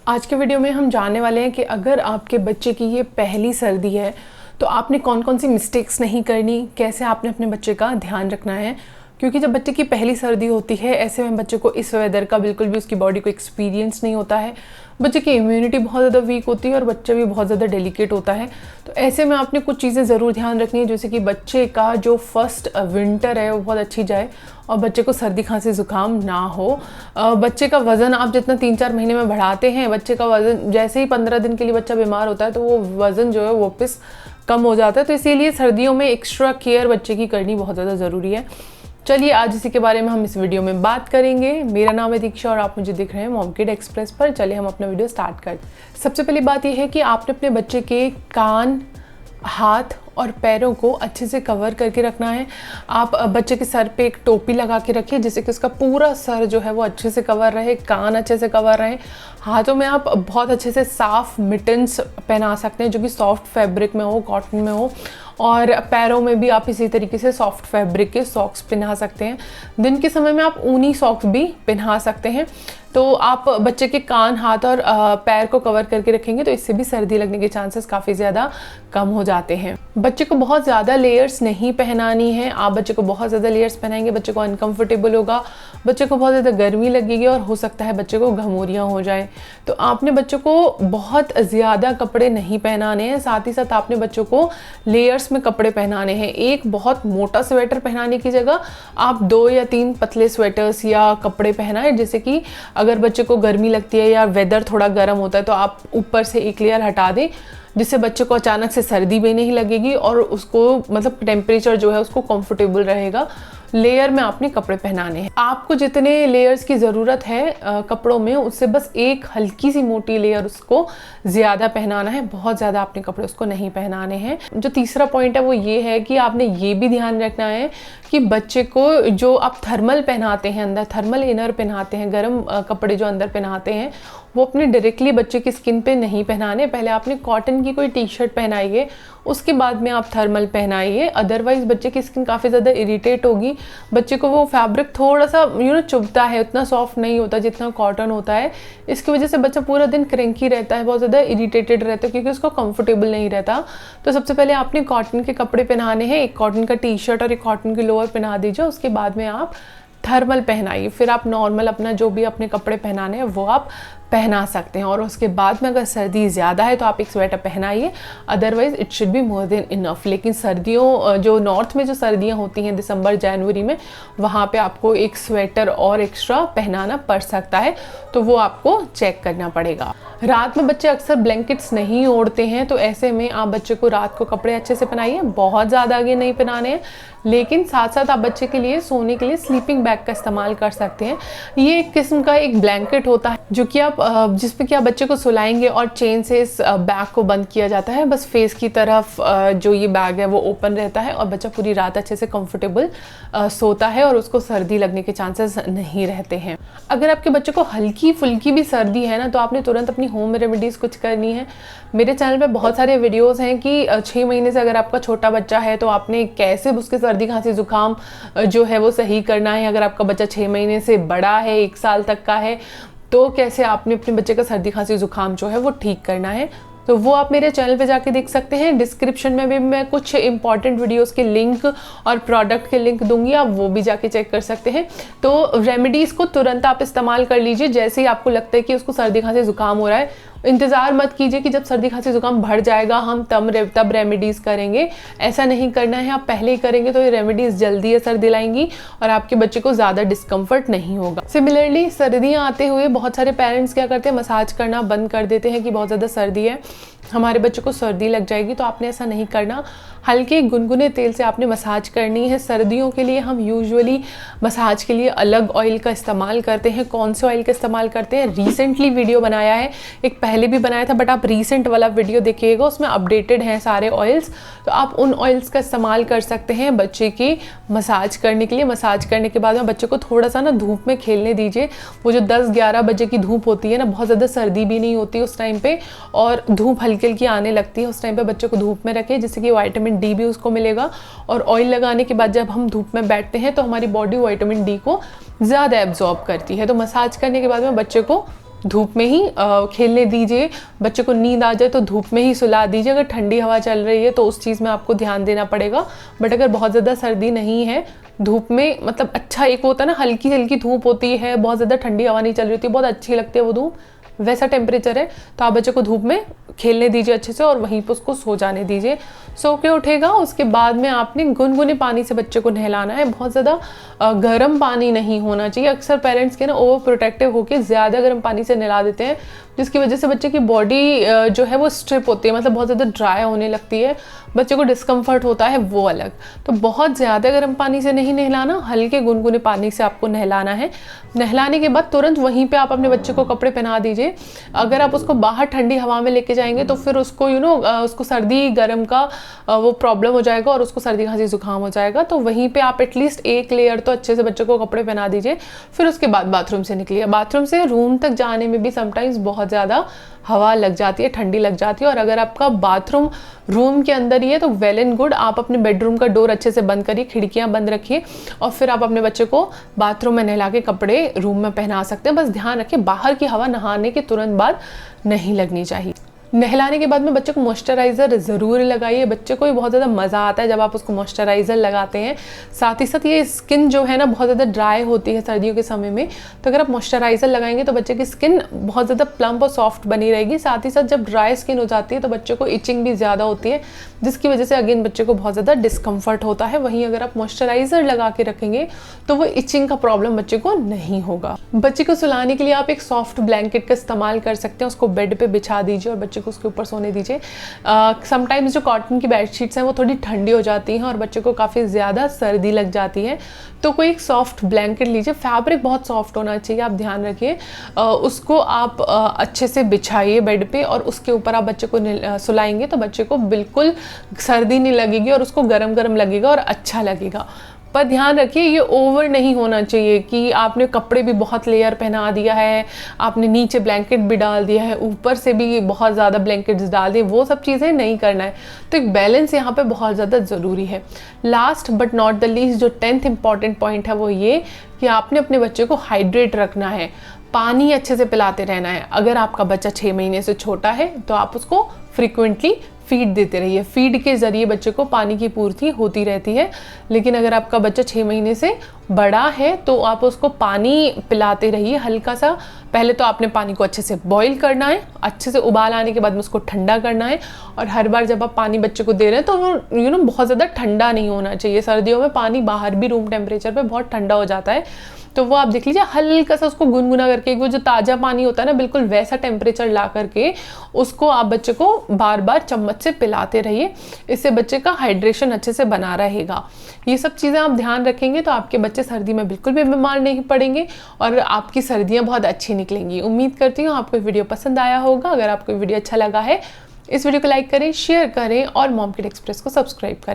आज के वीडियो में हम जानने वाले हैं कि अगर आपके बच्चे की ये पहली सर्दी है तो आपने कौन कौन सी मिस्टेक्स नहीं करनी, कैसे आपने अपने बच्चे का ध्यान रखना है। क्योंकि जब बच्चे की पहली सर्दी होती है ऐसे में बच्चे को इस वेदर का बिल्कुल भी उसकी बॉडी को एक्सपीरियंस नहीं होता है, बच्चे की इम्यूनिटी बहुत ज़्यादा वीक होती है और बच्चा भी बहुत ज़्यादा डेलिकेट होता है। तो ऐसे में आपने कुछ चीज़ें ज़रूर ध्यान रखनी है, जैसे कि बच्चे का जो फर्स्ट विंटर है वो बहुत अच्छी जाए और बच्चे को सर्दी खांसी ज़ुकाम ना हो। बच्चे का वज़न आप जितना 3-4 महीने में बढ़ाते हैं, बच्चे का वज़न जैसे ही 15 दिन के लिए बच्चा बीमार होता है तो वो वज़न जो है वो वापस कम हो जाता है। तो इसीलिए सर्दियों में एक्स्ट्रा केयर बच्चे की करनी बहुत ज़्यादा ज़रूरी है। चलिए आज इसी के बारे में हम इस वीडियो में बात करेंगे। मेरा नाम है दीक्षा और आप मुझे दिख रहे हैं मॉम किड एक्सप्रेस पर। चलिए हम अपना वीडियो स्टार्ट करते हैं। सबसे पहली बात यह है कि आपने अपने बच्चे के कान, हाथ और पैरों को अच्छे से कवर करके रखना है। आप बच्चे के सर पे एक टोपी लगा के रखिए जिससे कि उसका पूरा सर जो है वो अच्छे से कवर रहे, कान अच्छे से कवर रहे। हाथों में आप बहुत अच्छे से साफ मिटन्स पहना सकते हैं जो कि सॉफ्ट फैब्रिक में हो, कॉटन में हो। और पैरों में भी आप इसी तरीके से सॉफ्ट फैब्रिक के सॉक्स पहना सकते हैं। दिन के समय में आप ऊनी सॉक्स भी पहना सकते हैं। तो आप बच्चे के कान, हाथ और पैर को कवर करके रखेंगे तो इससे भी सर्दी लगने के चांसेस काफ़ी ज़्यादा कम हो जाते हैं। बच्चे को बहुत ज़्यादा लेयर्स नहीं पहनानी है। आप बच्चे को बहुत ज़्यादा लेयर्स पहनाएंगे बच्चे को अनकंफर्टेबल होगा, बच्चे को बहुत ज़्यादा गर्मी लगेगी और हो सकता है बच्चे को घमौरियाँ हो जाएं। तो आपने बच्चों को बहुत ज़्यादा कपड़े नहीं पहनाने हैं, साथ ही साथ आपने बच्चों को लेयर्स में कपड़े पहनाने हैं। एक बहुत मोटा स्वेटर पहनाने की जगह आप 2 या 3 पतले स्वेटर्स या कपड़े पहनाएं, जैसे कि अगर बच्चे को गर्मी लगती है या वेदर थोड़ा गर्म होता है तो आप ऊपर से एक लेयर हटा दें जिससे बच्चे को अचानक से सर्दी भी नहीं लगेगी और उसको मतलब टेम्परेचर जो है उसको कंफर्टेबल रहेगा। लेयर में आपने कपड़े पहनाने हैं। आपको जितने लेयर्स की ज़रूरत है कपड़ों में उससे बस एक हल्की सी मोटी लेयर उसको ज़्यादा पहनाना है, बहुत ज़्यादा आपने कपड़े उसको नहीं पहनाने हैं। जो तीसरा पॉइंट है वो ये है कि आपने ये भी ध्यान रखना है कि बच्चे को जो आप थर्मल पहनाते हैं, अंदर थर्मल इनर पहनाते हैं, गर्म कपड़े जो अंदर पहनाते हैं वो अपने डायरेक्टली बच्चे की स्किन पे नहीं पहनाने। पहले आपने कॉटन की कोई टी शर्ट पहनाइए, उसके बाद में आप थर्मल पहनाइए, अदरवाइज बच्चे की स्किन काफ़ी ज़्यादा इरिटेट होगी। बच्चे को वो फैब्रिक थोड़ा सा चुभता है, उतना सॉफ्ट नहीं होता जितना कॉटन होता है। इसकी वजह से बच्चा पूरा दिन क्रैंकी रहता है, बहुत ज़्यादा इरिटेटेड रहता है क्योंकि उसको कंफर्टेबल नहीं रहता। तो सबसे पहले आपने कॉटन के कपड़े पहनाने हैं, एक कॉटन का टी शर्ट और एक कॉटन की लोअर पहना दीजिए, उसके बाद में आप थर्मल पहनाइए। फिर आप नॉर्मल अपना जो भी अपने कपड़े पहनाने हैं वो आप पहना सकते हैं। और उसके बाद में अगर सर्दी ज़्यादा है तो आप एक स्वेटर पहनाइए, otherwise it should be more than enough. लेकिन सर्दियों जो नॉर्थ में जो सर्दियां होती हैं दिसंबर जनवरी में, वहाँ पे आपको एक स्वेटर और एक्स्ट्रा पहनाना पड़ सकता है, तो वो आपको चेक करना पड़ेगा। रात में बच्चे अक्सर ब्लैंकेट्स नहीं ओढ़ते हैं, तो ऐसे में आप बच्चे को रात को कपड़े अच्छे से पहनाइए, बहुत ज़्यादा आगे नहीं पहनाने हैं, लेकिन साथ साथ आप बच्चे के लिए सोने के लिए स्लीपिंग बैग का इस्तेमाल कर सकते हैं। ये एक किस्म का एक ब्लैंकेट होता है जो कि आप जिस पे कि आप बच्चे को सुलाएंगे और चेन से इस बैग को बंद किया जाता है। बस फेस की तरफ जो ये बैग है वो ओपन रहता है और बच्चा पूरी रात अच्छे से कंफर्टेबल सोता है और उसको सर्दी लगने के चांसेस नहीं रहते हैं। अगर आपके बच्चे को हल्की फुल्की भी सर्दी है ना तो आपने तुरंत अपनी होम रेमेडीज़ कुछ करनी है। मेरे चैनल पे बहुत सारे वीडियोस हैं कि 6 महीने से अगर आपका छोटा बच्चा है तो आपने कैसे उसके सर्दी खांसी ज़ुकाम जो है वो सही करना है। अगर आपका बच्चा 6 महीने से बड़ा है, 1 साल तक का है, तो कैसे आपने अपने बच्चे का सर्दी खांसी ज़ुकाम जो है वो ठीक करना है। तो वो आप मेरे चैनल पे जाके देख सकते हैं। डिस्क्रिप्शन में भी मैं कुछ इंपॉर्टेंट वीडियोस के लिंक और प्रोडक्ट के लिंक दूंगी, आप वो भी जाके चेक कर सकते हैं। तो रेमेडीज़ को तुरंत आप इस्तेमाल कर लीजिए जैसे ही आपको लगता है कि उसको सर्दी खांसी ज़ुकाम हो रहा है। इंतज़ार मत कीजिए कि जब सर्दी खांसी ज़ुकाम बढ़ जाएगा हम तब रेमेडीज़ करेंगे, ऐसा नहीं करना है। आप पहले ही करेंगे तो ये रेमेडीज़ जल्दी असर दिलाएंगी और आपके बच्चे को ज़्यादा डिस्कम्फर्ट नहीं होगा। सिमिलरली सर्दियाँ आते हुए बहुत सारे पेरेंट्स क्या करते हैं, मसाज करना बंद कर देते हैं कि बहुत ज़्यादा सर्दी है, हमारे बच्चे को सर्दी लग जाएगी। तो आपने ऐसा नहीं करना, हल्के गुनगुने तेल से आपने मसाज करनी है। सर्दियों के लिए हम यूजुअली मसाज के लिए अलग ऑयल का इस्तेमाल करते हैं। कौन से ऑयल का इस्तेमाल करते हैं, रिसेंटली वीडियो बनाया है, एक पहले भी बनाया था, बट आप रीसेंट वाला वीडियो देखिएगा, उसमें अपडेटेड हैं सारे ऑयल्स। तो आप उन ऑयल्स का इस्तेमाल कर सकते हैं बच्चे की मसाज करने के लिए। मसाज करने के बाद में बच्चे को थोड़ा सा ना धूप में खेलने दीजिए। वो जो 10-11 बजे की धूप होती है ना, बहुत ज़्यादा सर्दी भी नहीं होती उस टाइम पे और धूप हल्की हल्की आने लगती है, उस टाइम पे बच्चे को धूप में रखें जिससे कि विटामिन डी भी उसको मिलेगा। और ऑयल लगाने के बाद जब हम धूप में बैठते हैं तो हमारी बॉडी विटामिन डी को ज़्यादा एब्जॉर्ब करती है। तो मसाज करने के बाद में बच्चे को धूप में ही खेलने दीजिए। बच्चे को नींद आ जाए तो धूप में ही सुला दीजिए। अगर ठंडी हवा चल रही है तो उस चीज़ में आपको ध्यान देना पड़ेगा। बट अगर बहुत ज़्यादा सर्दी नहीं है, धूप में मतलब अच्छा एक होता है ना, हल्की हल्की धूप होती है, बहुत ज़्यादा ठंडी हवा नहीं चल रही होती, बहुत अच्छी लगती है वो धूप, वैसा टेम्परेचर है, तो आप बच्चे को धूप में खेलने दीजिए अच्छे से और वहीं पर उसको सो जाने दीजिए। सो के उठेगा, उसके बाद में आपने गुनगुने पानी से बच्चे को नहलाना है। बहुत ज़्यादा गर्म पानी नहीं होना चाहिए। अक्सर पेरेंट्स के ना ओवर प्रोटेक्टिव होकर ज़्यादा गर्म पानी से नहला देते हैं, जिसकी वजह से बच्चे की बॉडी जो है वो स्ट्रिप होती है, मतलब बहुत ज़्यादा ड्राई होने लगती है, बच्चे को डिस्कम्फर्ट होता है, वो अलग। तो बहुत ज़्यादा गर्म पानी से नहीं नहलाना, हल्के गुनगुने पानी से आपको नहलाना है। नहलाने के बाद तुरंत वहीं पे आप अपने बच्चे को कपड़े पहना दीजिए। अगर आप उसको बाहर ठंडी हवा में लेके जाएंगे तो फिर उसको उसको सर्दी गर्म का वो प्रॉब्लम हो जाएगा और उसको सर्दी खांसी जुकाम हो जाएगा। तो वहीं पे आप एटलीस्ट एक लेयर तो अच्छे से बच्चे को कपड़े पहना दीजिए। फिर उसके बाद बाथरूम से निकलिए। बाथरूम से रूम तक जाने में भी समटाइम्स बहुत ज़्यादा हवा लग जाती है, ठंडी लग जाती है। और अगर आपका बाथरूम रूम के अंदर ही है तो वेल एंड गुड, आप अपने बेडरूम का डोर अच्छे से बंद करिए, खिड़कियां बंद रखिए और फिर आप अपने बच्चे को बाथरूम में नहला के कपड़े रूम में पहना सकते हैं। बस ध्यान रखिए बाहर की हवा नहाने के तुरंत बाद नहीं लगनी चाहिए। नहलाने के बाद में बच्चे को मॉइस्चराइज़र ज़रूर लगाइए। बच्चे को भी बहुत ज़्यादा मज़ा आता है जब आप उसको मॉइस्चराइज़र लगाते हैं। साथ ही साथ ये स्किन जो है ना बहुत ज़्यादा ड्राई होती है सर्दियों के समय में, तो अगर आप मॉइस्चराइज़र लगाएंगे तो बच्चे की स्किन बहुत ज़्यादा प्लम्प और सॉफ्ट बनी रहेगी। साथ ही साथ जब ड्राई स्किन हो जाती है तो बच्चे को इचिंग भी ज़्यादा होती है, जिसकी वजह से अगेन बच्चे को बहुत ज़्यादा डिस्कम्फर्ट होता है। वहीं अगर आप मॉइस्चराइज़र लगा के रखेंगे तो वो इचिंग का प्रॉब्लम बच्चे को नहीं होगा। बच्चे को सुलाने के लिए आप एक सॉफ्ट ब्लैंकेट का इस्तेमाल कर सकते हैं। उसको बेड पे बिछा दीजिए और बच्चे को उसके ऊपर सोने दीजिए। समटाइम्स जो कॉटन की बेडशीट्स हैं वो थोड़ी ठंडी हो जाती हैं और बच्चे को काफ़ी ज़्यादा सर्दी लग जाती है, तो कोई एक सॉफ्ट ब्लैंकेट लीजिए। फैब्रिक बहुत सॉफ्ट होना चाहिए, आप ध्यान रखिए। उसको आप अच्छे से बिछाइए बेड पे और उसके ऊपर आप बच्चे को सुलाएंगे तो बच्चे को बिल्कुल सर्दी नहीं लगेगी और उसको गरम गरम लगेगा और अच्छा लगेगा। पर ध्यान रखिए ये ओवर नहीं होना चाहिए कि आपने कपड़े भी बहुत लेयर पहना दिया है, आपने नीचे ब्लैंकेट भी डाल दिया है, ऊपर से भी बहुत ज़्यादा ब्लैंकेट्स डाल दिए, वो सब चीज़ें नहीं करना है। तो एक बैलेंस यहाँ पे बहुत ज़्यादा ज़रूरी है। Last but not the least जो 10th इंपॉर्टेंट पॉइंट है वो ये कि आपने अपने बच्चे को हाइड्रेट रखना है, पानी अच्छे से पिलाते रहना है। अगर आपका बच्चा 6 महीने से छोटा है तो आप उसको फ्रिक्वेंटली फीड देते रहिए। फीड के ज़रिए बच्चे को पानी की पूर्ति होती रहती है। लेकिन अगर आपका बच्चा 6 महीने से बड़ा है तो आप उसको पानी पिलाते रहिए हल्का सा। पहले तो आपने पानी को अच्छे से बॉईल करना है, अच्छे से उबाल आने के बाद में उसको ठंडा करना है। और हर बार जब आप पानी बच्चे को दे रहे हैं तो वो बहुत ज़्यादा ठंडा नहीं होना चाहिए। सर्दियों में पानी बाहर भी रूम टेम्परेचर पे बहुत ठंडा हो जाता है, तो वो आप देख लीजिए हल्का सा उसको गुनगुना करके, वो जो ताज़ा पानी होता है ना बिल्कुल वैसा टेम्परेचर ला करके उसको आप बच्चे को बार बार चम्मच से पिलाते रहिए। इससे बच्चे का हाइड्रेशन अच्छे से बना रहेगा। ये सब चीज़ें आप ध्यान रखेंगे तो आपके बच्चे सर्दी में बिल्कुल भी बीमार नहीं पड़ेंगे और आपकी सर्दियाँ बहुत अच्छी निकलेंगी। उम्मीद करती हूँ आपको वीडियो पसंद आया होगा। अगर आपको वीडियो अच्छा लगा है इस वीडियो को लाइक करें, शेयर करें और मॉम किड एक्सप्रेस को सब्सक्राइब करें।